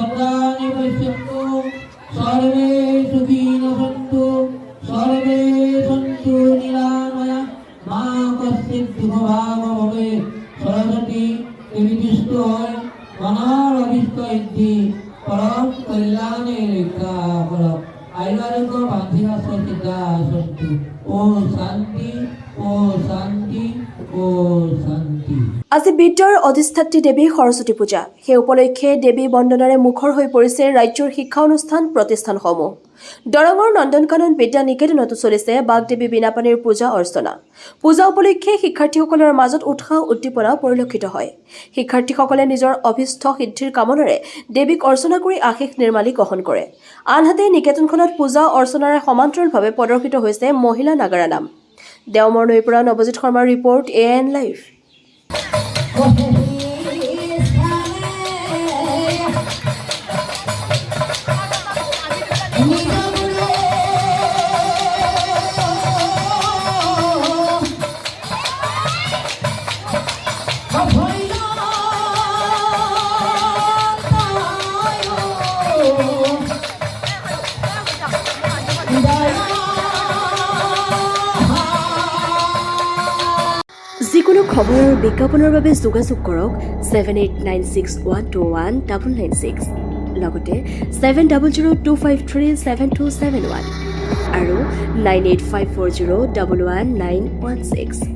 ভদ্রাণি পশ্যन्तु सर्वे सुखिनो सन्तु सर्वे सन्तु निरामया मा कश्चित् दुःखभाग् भवेत् सरस्वती विदिष्ट হয় মনৰ অভিষ্ট সিদ্ধি পৰম কল্যাণে ৰক্ষা কৰক আয়ুৰ্বেদ বান্ধিলা সচিতা সন্তু ও শান্তি ও শান্তি ও শান্তি। আজি বিদ্যাৰ অধিষ্ঠাত্ৰী দেৱী সৰস্বতী পূজা। সেই উপলক্ষে দেৱী বন্দনাৰে মুখৰ হৈ পৰিছে ৰাজ্যৰ শিক্ষা অনুষ্ঠান প্ৰতিষ্ঠানসমূহ। দৰঙৰ নন্দনকানন বিদ্যা নিকেতনতো চলিছে বাগদেৱী বীণাপাণিৰ পূজা অৰ্চনা। পূজা উপলক্ষে শিক্ষাৰ্থীসকলৰ মাজত উৎসাহ উদ্দীপনা পৰিলক্ষিত হয়। শিক্ষাৰ্থীসকলে নিজৰ অভিষ্ট সিদ্ধিৰ কামনাৰে দেৱীক অৰ্চনা কৰি আশীষ নিৰ্মালি গ্ৰহণ কৰে। আনহাতে নিকেতনখনত পূজা অৰ্চনাৰে সমান্তৰালভাৱে প্ৰদৰ্শিত হৈছে মহিলা নাগাৰা নাম। দেওমৰ নৈৰ পৰা নৱজিৎ শৰ্মাৰ ৰিপৰ্ট AN লাইভ। যিকোনো খবৰ আৰু বিজ্ঞাপনৰ বাবে যোগাযোগ কৰক 7896121996 লগতে 7002537271 আৰু 9854011916।